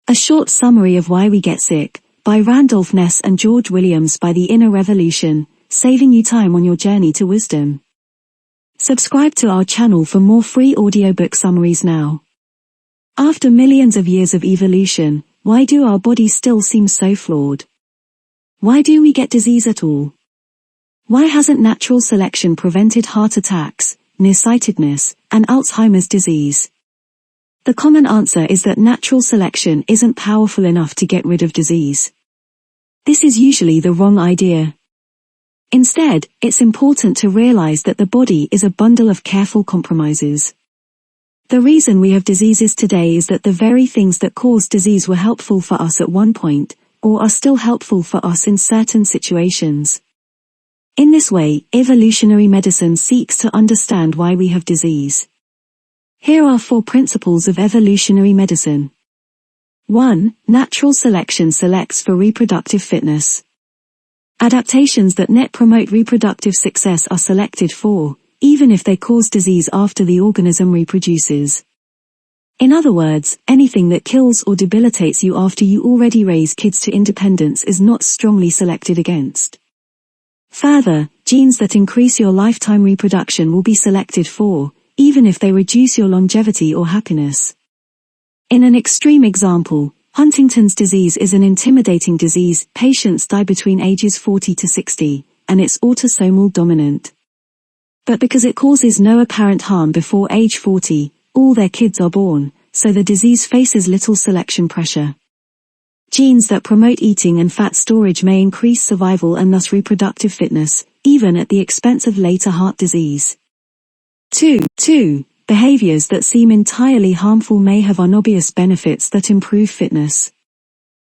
A Short Summary of Why We Get Sick, by Randolph, Nesse and George Williams, by The Inner Revolution, saving you time on your journey to wisdom. Subscribe to our channel for more free audiobook summaries now. After millions of years of evolution, why do our bodies still seem so flawed? Why do we get disease at all? Why hasn't natural selection prevented heart attacks, nearsightedness, and Alzheimer's disease? The common answer is that natural selection isn't powerful enough to get rid of disease. This is usually the wrong idea. Instead, it's important to realize that the body is a bundle of careful compromises. The reason we have diseases today is that the very things that caused disease were helpful for us at one point, or are still helpful for us in certain situations. In this way, evolutionary medicine seeks to understand why we have disease. Here are 4 principles of evolutionary medicine. 1. Natural selection selects for reproductive fitness. Adaptations that promote reproductive success are selected for, even if they cause disease after the organism reproduces. In other words, anything that kills or debilitates you after you already raise kids to independence is not strongly selected against. Further, genes that increase your lifetime reproduction will be selected for, even if they reduce your longevity or happiness. In an extreme example, Huntington's disease is an intimidating disease. Patients die between ages 40 to 60, and it's autosomal dominant. But because it causes no apparent harm before age 40, all their kids are born, so the disease faces little selection pressure. Genes that promote eating and fat storage may increase survival and thus reproductive fitness, even at the expense of later heart disease. 2. Behaviors that seem entirely harmful may have unobvious benefits that improve fitness.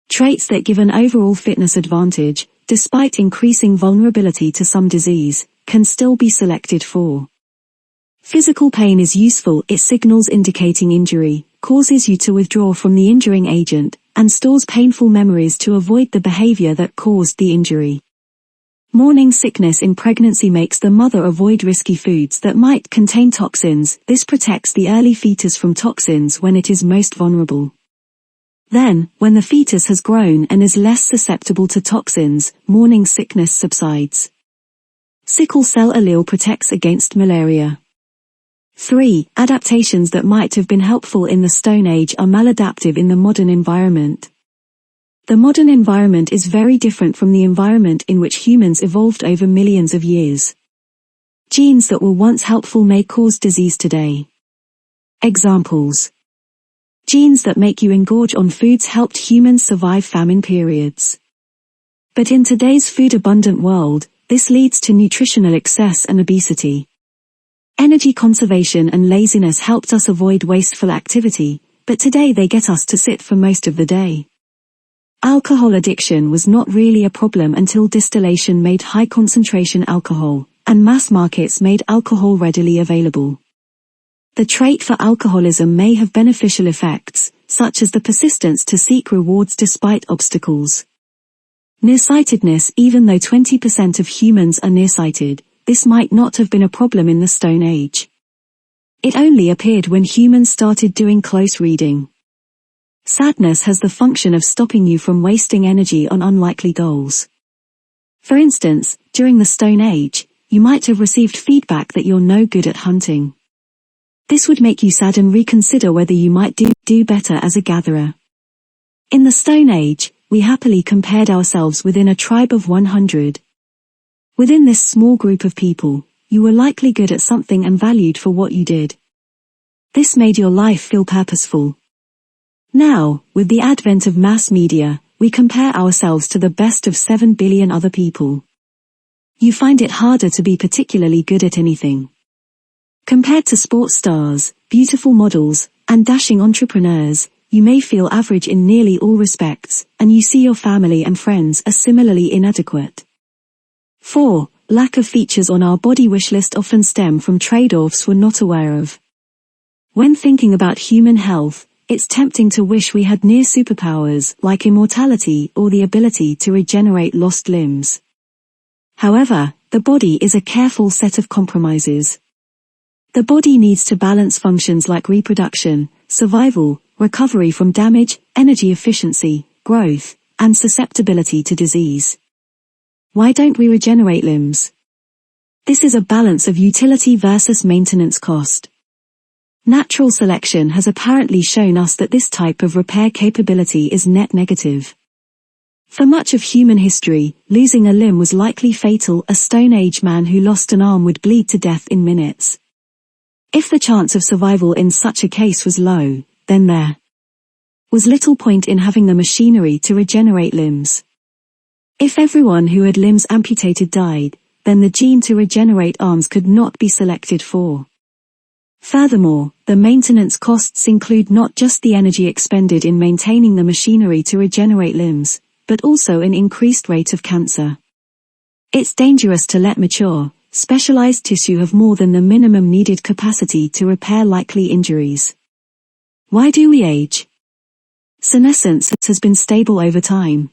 Traits that give an overall fitness advantage, despite increasing vulnerability to some disease, can still be selected for. Physical pain is useful. It signals indicating injury, causes you to withdraw from the injuring agent, and stores painful memories to avoid the behavior that caused the injury. Morning sickness in pregnancy makes the mother avoid risky foods that might contain toxins. This protects the early fetus from toxins when it is most vulnerable. Then, when the fetus has grown and is less susceptible to toxins, morning sickness subsides. Sickle cell allele protects against malaria. 3. Adaptations that might have been helpful in the Stone Age are maladaptive in the modern environment. The modern environment is very different from the environment in which humans evolved over millions of years. Genes that were once helpful may cause disease today. Examples. Genes that make you engorge on foods helped humans survive famine periods. But in today's food-abundant world, this leads to nutritional excess and obesity. Energy conservation and laziness helped us avoid wasteful activity, but today they get us to sit for most of the day. Alcohol addiction was not really a problem until distillation made high-concentration alcohol, and mass markets made alcohol readily available. The trait for alcoholism may have beneficial effects, such as the persistence to seek rewards despite obstacles. Nearsightedness. Even though 20% of humans are nearsighted, this might not have been a problem in the Stone Age. It only appeared when humans started doing close reading. Sadness has the function of stopping you from wasting energy on unlikely goals. For instance, during the Stone Age, you might have received feedback that you're no good at hunting. This would make you sad and reconsider whether you might do better as a gatherer. In the Stone Age, we happily compared ourselves within a tribe of 100. Within this small group of people, you were likely good at something and valued for what you did. This made your life feel purposeful. Now, with the advent of mass media, we compare ourselves to the best of 7 billion other people. You find it harder to be particularly good at anything. Compared to sports stars, beautiful models, and dashing entrepreneurs, you may feel average in nearly all respects, and you see your family and friends as similarly inadequate. 4. Lack of features on our body wish list often stem from trade-offs we're not aware of. When thinking about human health, it's tempting to wish we had near superpowers like immortality or the ability to regenerate lost limbs. However, the body is a careful set of compromises. The body needs to balance functions like reproduction, survival, recovery from damage, energy efficiency, growth, and susceptibility to disease. Why don't we regenerate limbs? This is a balance of utility versus maintenance cost. Natural selection has apparently shown us that this type of repair capability is net negative. For much of human history, losing a limb was likely fatal. A Stone Age man who lost an arm would bleed to death in minutes. If the chance of survival in such a case was low, then there was little point in having the machinery to regenerate limbs. If everyone who had limbs amputated died, then the gene to regenerate arms could not be selected for. Furthermore, the maintenance costs include not just the energy expended in maintaining the machinery to regenerate limbs, but also an increased rate of cancer. It's dangerous to let mature, specialized tissue have more than the minimum needed capacity to repair likely injuries. Why do we age? Senescence has been stable over time.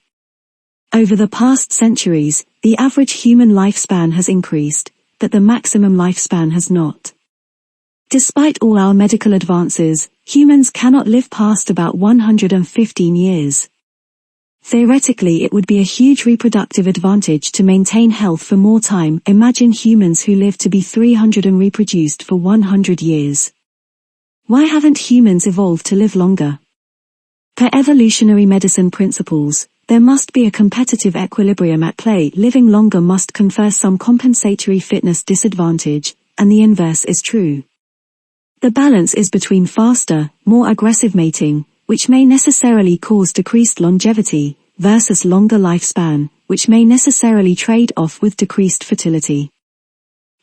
Over the past centuries, the average human lifespan has increased, but the maximum lifespan has not. Despite all our medical advances, humans cannot live past about 115 years. Theoretically, it would be a huge reproductive advantage to maintain health for more time. Imagine humans who live to be 300 and reproduced for 100 years. Why haven't humans evolved to live longer? Per evolutionary medicine principles, there must be a competitive equilibrium at play. Living longer must confer some compensatory fitness disadvantage, and the inverse is true. The balance is between faster, more aggressive mating, which may necessarily cause decreased longevity, versus longer lifespan, which may necessarily trade off with decreased fertility.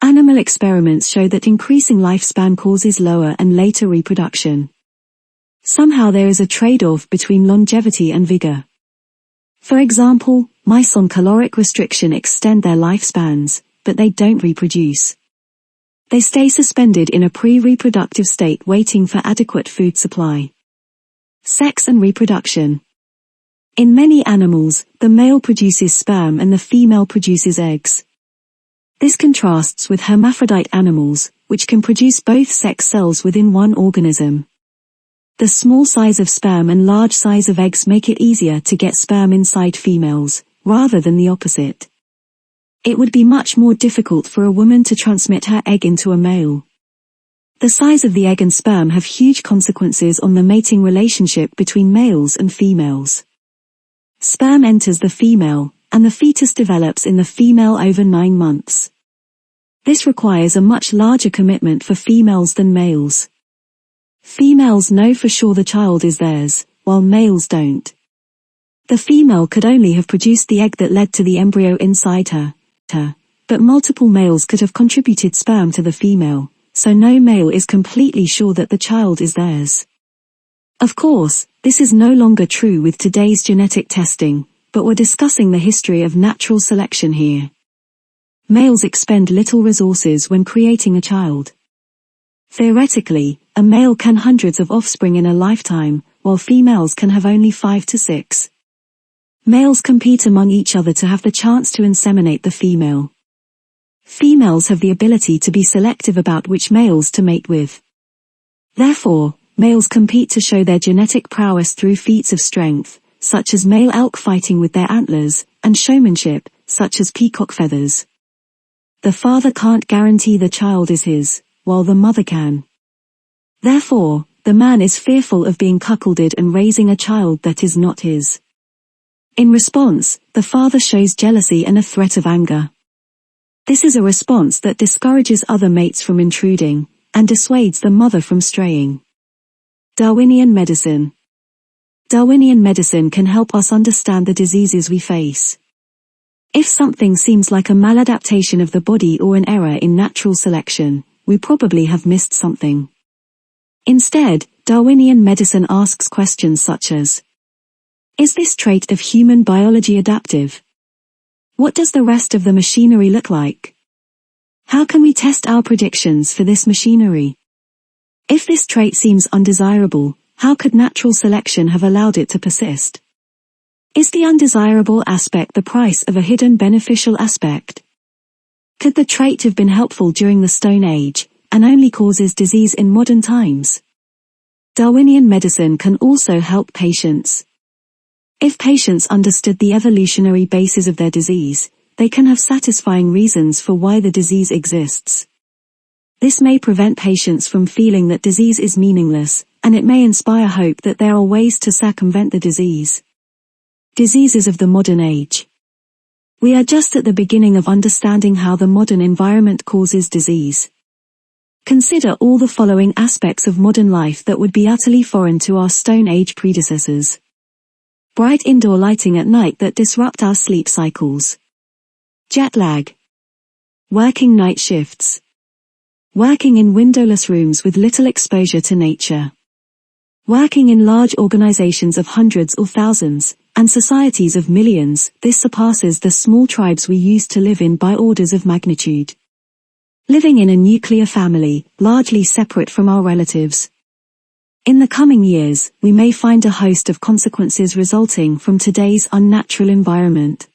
Animal experiments show that increasing lifespan causes lower and later reproduction. Somehow there is a trade-off between longevity and vigor. For example, mice on caloric restriction extend their lifespans, but they don't reproduce. They stay suspended in a pre-reproductive state waiting for adequate food supply. Sex and reproduction. In many animals, the male produces sperm and the female produces eggs. This contrasts with hermaphrodite animals, which can produce both sex cells within one organism. The small size of sperm and large size of eggs make it easier to get sperm inside females, rather than the opposite. It would be much more difficult for a woman to transmit her egg into a male. The size of the egg and sperm have huge consequences on the mating relationship between males and females. Sperm enters the female, and the fetus develops in the female over 9 months. This requires a much larger commitment for females than males. Females know for sure the child is theirs, while males don't. The female could only have produced the egg that led to the embryo inside her, but multiple males could have contributed sperm to the female, so no male is completely sure that the child is theirs. Of course, this is no longer true with today's genetic testing, but we're discussing the history of natural selection here. Males expend little resources when creating a child. Theoretically, a male can have hundreds of offspring in a lifetime, while females can have only 5 to 6. Males compete among each other to have the chance to inseminate the female. Females have the ability to be selective about which males to mate with. Therefore, males compete to show their genetic prowess through feats of strength, such as male elk fighting with their antlers, and showmanship, such as peacock feathers. The father can't guarantee the child is his, while the mother can. Therefore, the man is fearful of being cuckolded and raising a child that is not his. In response, the father shows jealousy and a threat of anger. This is a response that discourages other mates from intruding, and dissuades the mother from straying. Darwinian medicine. Darwinian medicine can help us understand the diseases we face. If something seems like a maladaptation of the body or an error in natural selection, we probably have missed something. Instead, Darwinian medicine asks questions such as, is this trait of human biology adaptive? What does the rest of the machinery look like? How can we test our predictions for this machinery? If this trait seems undesirable, how could natural selection have allowed it to persist? Is the undesirable aspect the price of a hidden beneficial aspect? Could the trait have been helpful during the Stone Age, and only causes disease in modern times? Darwinian medicine can also help patients. If patients understood the evolutionary basis of their disease, they can have satisfying reasons for why the disease exists. This may prevent patients from feeling that disease is meaningless, and it may inspire hope that there are ways to circumvent the disease. Diseases of the modern age. We are just at the beginning of understanding how the modern environment causes disease. Consider all the following aspects of modern life that would be utterly foreign to our Stone Age predecessors. Bright indoor lighting at night that disrupt our sleep cycles. Jet lag. Working night shifts. Working in windowless rooms with little exposure to nature. Working in large organizations of hundreds or thousands, and societies of millions, this surpasses the small tribes we used to live in by orders of magnitude. Living in a nuclear family, largely separate from our relatives. In the coming years, we may find a host of consequences resulting from today's unnatural environment.